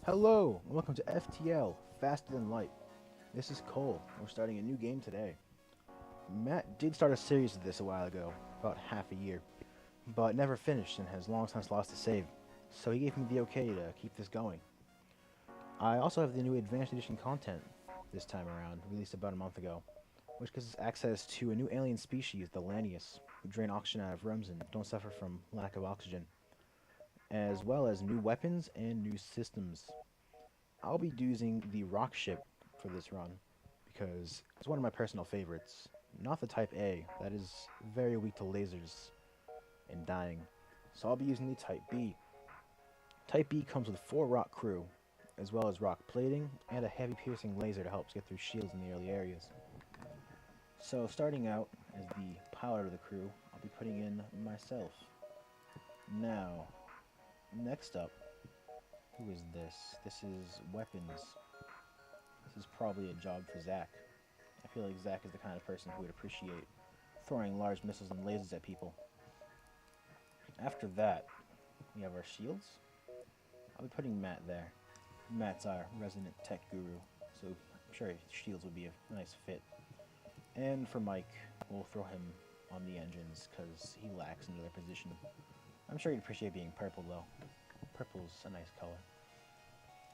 Hello, and welcome to FTL, Faster Than Light. This is Cole, and we're starting a new game today. Matt did start a series of this a while ago, about half a year, but never finished and has long since lost the save, so he gave me the okay to keep this going. I also have the new Advanced Edition content this time around, released about a month ago, which gives us access to a new alien species, the Lanius, who drain oxygen out of rooms and don't suffer from lack of oxygen, as well as new weapons and new systems. I'll be using the rock ship for this run because it's one of my personal favorites. Not the Type A, that is very weak to lasers and dying. So I'll be using the Type B. Type B comes with 4 rock crew, as well as rock plating and a heavy piercing laser to help us get through shields in the early areas. So starting out as the pilot of the crew, I'll be putting in myself. Now, next up, who is this? This is weapons. This is probably a job for Zach. I feel like Zach is the kind of person who would appreciate throwing large missiles and lasers at people. After that, we have our shields. I'll be putting Matt there. Matt's our resident tech guru, so I'm sure shields would be a nice fit. And for Mike, we'll throw him on the engines because he lacks another position. I'm sure he'd appreciate being purple though. Purple's a nice color.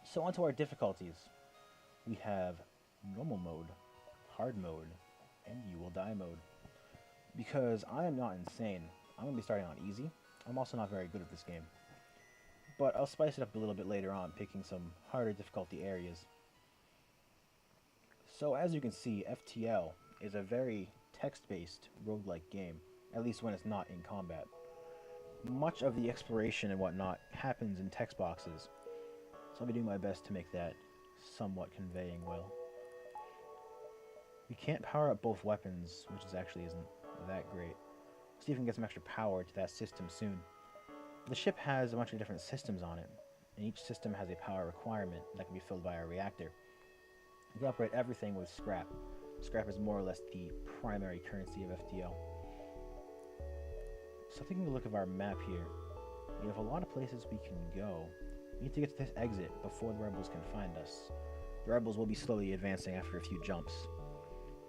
So onto our difficulties. We have normal mode, hard mode, and you will die mode. Because I am not insane, I'm going to be starting on easy. I'm also not very good at this game. But I'll spice it up a little bit later on, picking some harder difficulty areas. So as you can see, FTL is a very text-based roguelike game, at least when it's not in combat. Much of the exploration and whatnot happens in text boxes, so I'll be doing my best to make that somewhat conveying well. We can't power up both weapons, which actually isn't that great. See if we can get some extra power to that system soon. The ship has a bunch of different systems on it, and each system has a power requirement that can be filled by a reactor. We can operate everything with scrap. Scrap is more or less the primary currency of FTL. So taking a look at our map here, we have a lot of places we can go. We need to get to this exit before the rebels can find us. The rebels will be slowly advancing after a few jumps,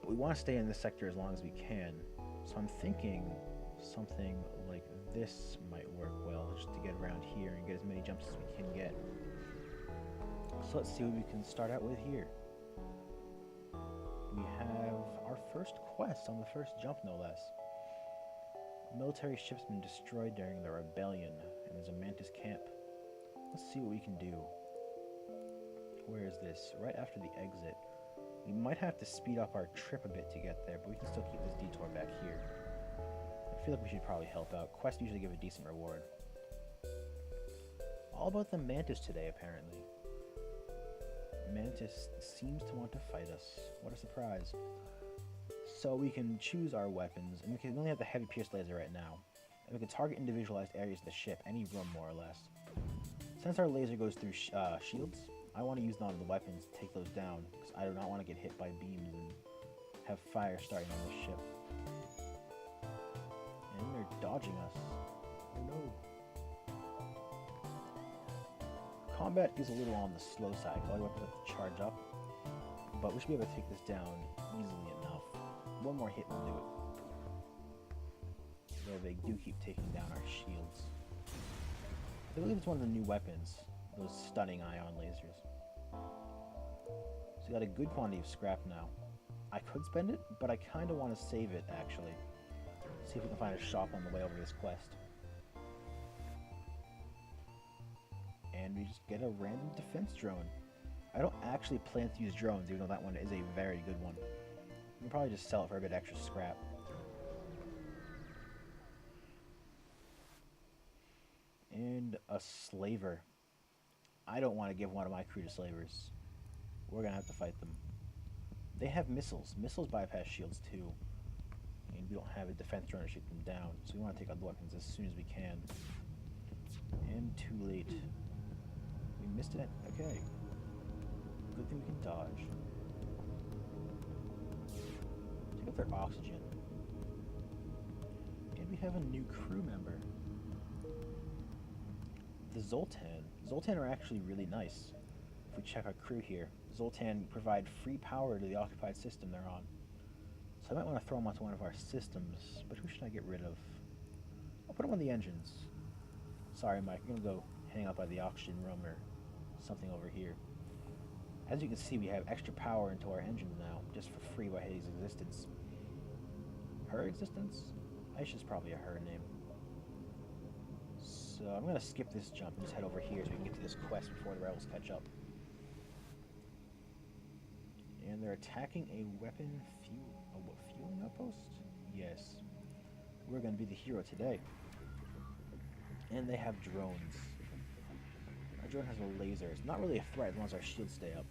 but we want to stay in this sector as long as we can. So I'm thinking something like this might work well, just to get around here and get as many jumps as we can get. So let's see what we can start out with here. We have our first quest on the first jump, no less. Military ship's been destroyed during the rebellion, and there's a Mantis camp. Let's see what we can do. Where is this? Right after the exit. We might have to speed up our trip a bit to get there, but we can still keep this detour back here. I feel like we should probably help out. Quests usually give a decent reward. All about the Mantis today, apparently. Mantis seems to want to fight us. What a surprise. So we can choose our weapons, and we only have the heavy pierce laser right now. And we can target individualized areas of the ship, any room more or less. Since our laser goes through shields, I want to use none of the weapons to take those down, because I do not want to get hit by beams and have fire starting on this ship. And they're dodging us. Oh no. Combat is a little on the slow side, all the weapons have to charge up, but we should be able to take this down easily enough. One more hit will do it. Though they do keep taking down our shields. I believe it's one of the new weapons, those stunning ion lasers. So we got a good quantity of scrap now. I could spend it, but I kind of want to save it, actually. See if we can find a shop on the way over this quest. And we just get a random defense drone. I don't actually plan to use drones, even though that one is a very good one. We can probably just sell it for a bit extra scrap. And a slaver. I don't want to give one of my crew to slavers. We're going to have to fight them. They have missiles. Missiles bypass shields too. And we don't have a defense drone to shoot them down. So we want to take out the weapons as soon as we can. And too late. We missed it. Okay. Good thing we can dodge. Take out their oxygen. And we have a new crew member. The Zoltan. Zoltan are actually really nice. we check our crew here, Zoltan provide free power to the occupied system they're on. So I might want to throw them onto one of our systems, but who should I get rid of? I'll put them on the engines. Sorry, Mike, I'm going to go hang out by the oxygen room or something over here. As you can see, we have extra power into our engines now, just for free by his existence. Her existence? Aisha's probably a her name. So I'm going to skip this jump and just head over here so we can get to this quest before the rebels catch up. And they're attacking a weapon fueling outpost? Yes. We're going to be the hero today. And they have drones. Our drone has a laser. It's not really a threat as long as our shields stay up.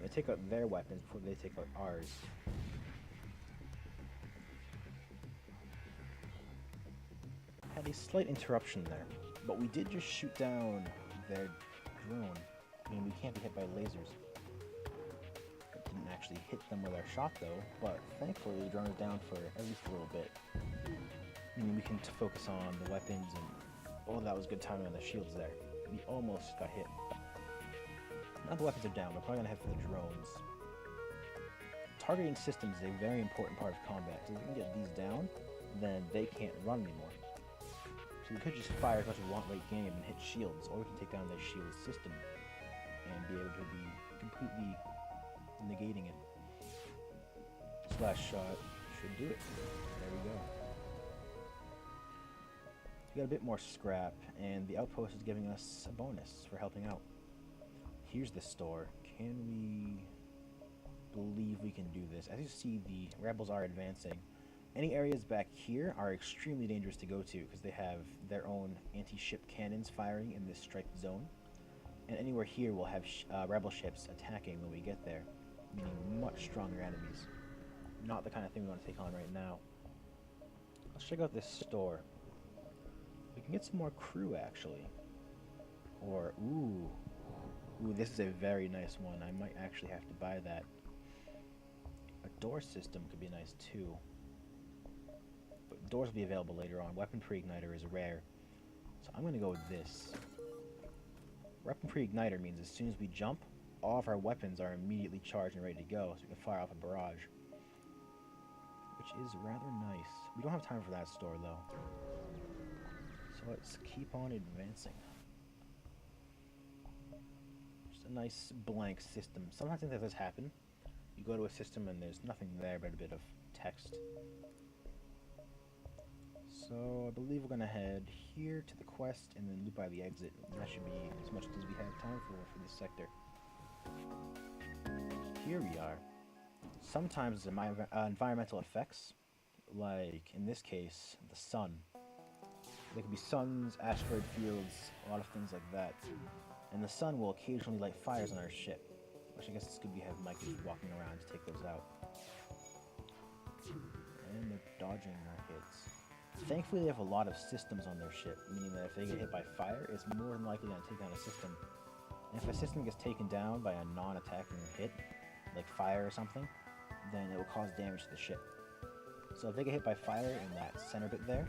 They take out their weapons before they take out ours. Had a slight interruption there, but we did just shoot down their drone. I mean, we can't be hit by lasers. It didn't actually hit them with our shot though, but thankfully the drone is down for at least a little bit. I mean, we can focus on the weapons and, oh, that was good timing on the shields there. We almost got hit. Now the weapons are down, we're probably going to head for the drones. Targeting systems is a very important part of combat, so if we can get these down, then they can't run anymore. So we could just fire as much as we want late game and hit shields, or we can take down their shield system and be able to be completely negating it. Splash shot should do it. There we go. We got a bit more scrap, and the outpost is giving us a bonus for helping out. Here's the store. Can we believe we can do this? As you see, the rebels are advancing. Any areas back here are extremely dangerous to go to because they have their own anti-ship cannons firing in this striped zone. And anywhere here will have rebel ships attacking when we get there, meaning much stronger enemies. Not the kind of thing we want to take on right now. Let's check out this store. We can get some more crew, actually. Or, ooh, this is a very nice one. I might actually have to buy that. A door system could be nice, too. But doors will be available later on. Weapon pre-igniter is rare. So I'm going to go with this. Weapon pre-igniter means as soon as we jump, all of our weapons are immediately charged and ready to go, so we can fire off a barrage. Which is rather nice. We don't have time for that store, though. So let's keep on advancing. Just a nice blank system. Sometimes things like this happen. You go to a system and there's nothing there but a bit of text. So I believe we're going to head here to the quest and then loop by the exit. That should be as much as we have time for this sector. Here we are. Sometimes environmental effects, like in this case, the sun. There could be suns, asteroid fields, a lot of things like that. And the sun will occasionally light fires on our ship, which I guess it's good we have Mike just walking around to take those out. And they're dodging our hits. Thankfully, they have a lot of systems on their ship, meaning that if they get hit by fire, it's more than likely going to take down a system. And if a system gets taken down by a non-attacking hit, like fire or something, then it will cause damage to the ship. So if they get hit by fire in that center bit there,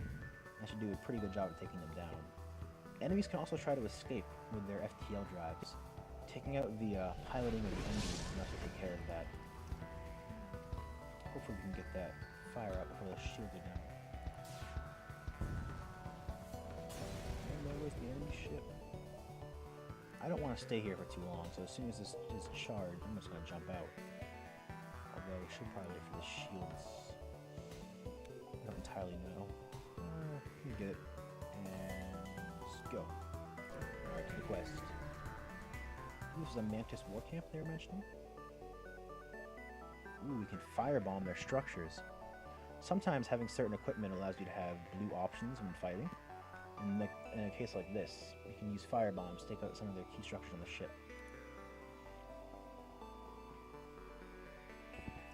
that should do a pretty good job of taking them down. Enemies can also try to escape with their FTL drives. Taking out the piloting of the engine can also take care of that. Hopefully we can get that fire out before those shields are down. And there was the enemy ship. I don't want to stay here for too long, so as soon as this is charged, I'm just going to jump out. Although I should probably wait for the shields. I don't entirely know. You get it. And let's go. Alright, to the quest. This is a Mantis war camp they were mentioning. Ooh, we can firebomb their structures. Sometimes having certain equipment allows you to have blue options when fighting. In a case like this, we can use firebombs to take out some of their key structures on the ship.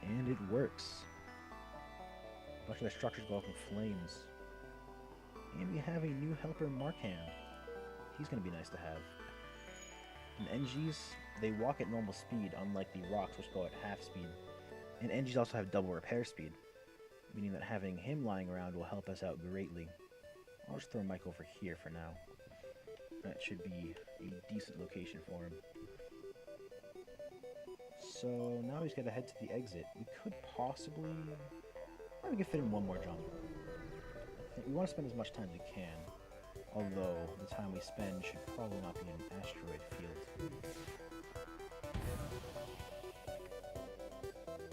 And it works. A bunch of their structures go up in flames. And we have a new helper, Markham. He's going to be nice to have. And NGs, they walk at normal speed, unlike the rocks, which go at half speed. And NGs also have double repair speed, meaning that having him lying around will help us out greatly. I'll just throw Mike over here for now. That should be a decent location for him. So now we just gotta head to the exit. We could possibly... Maybe we could fit in one more jump. I think we want to spend as much time as we can. Although, the time we spend should probably not be in an asteroid field.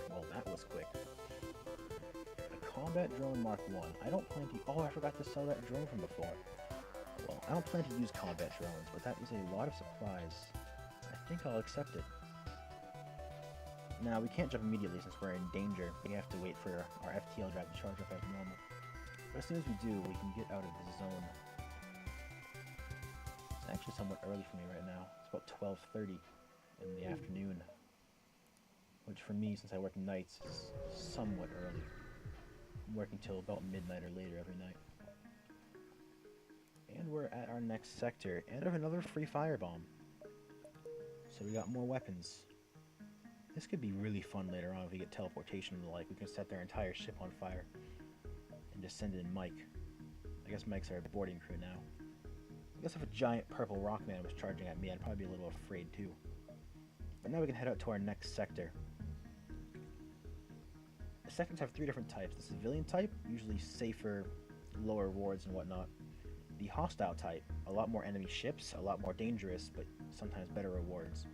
Well, that was quick. A combat drone Mark 1. I don't plan to... Oh, I forgot to sell that drone from before. Well, I don't plan to use combat drones, but that is a lot of supplies. I think I'll accept it. Now, we can't jump immediately since we're in danger. We have to wait for our FTL drive to charge up as normal. But as soon as we do, we can get out of the zone. It's actually somewhat early for me right now. It's about 12:30 in the afternoon. Which for me, since I work nights, is somewhat early. I'm working till about midnight or later every night. And we're at our next sector, and I have another free firebomb. So we got more weapons. This could be really fun later on if we get teleportation and the like. We can set their entire ship on fire and just send in Mike. I guess Mike's our boarding crew now. I guess if a giant purple rock man was charging at me, I'd probably be a little afraid too. But now we can head out to our next sector. The sectors have 3 different types. The civilian type, usually safer, lower rewards and whatnot. The hostile type, a lot more enemy ships, a lot more dangerous, but sometimes better rewards.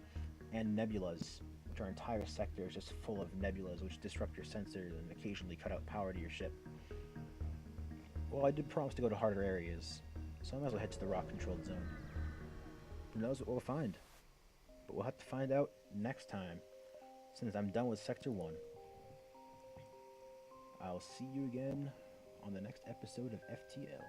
And nebulas, which our entire sector is just full of nebulas which disrupt your sensors and occasionally cut out power to your ship. Well, I did promise to go to harder areas, so I might as well head to the rock-controlled zone. Who knows what we'll find? But we'll have to find out next time, since I'm done with Sector 1. I'll see you again on the next episode of FTL.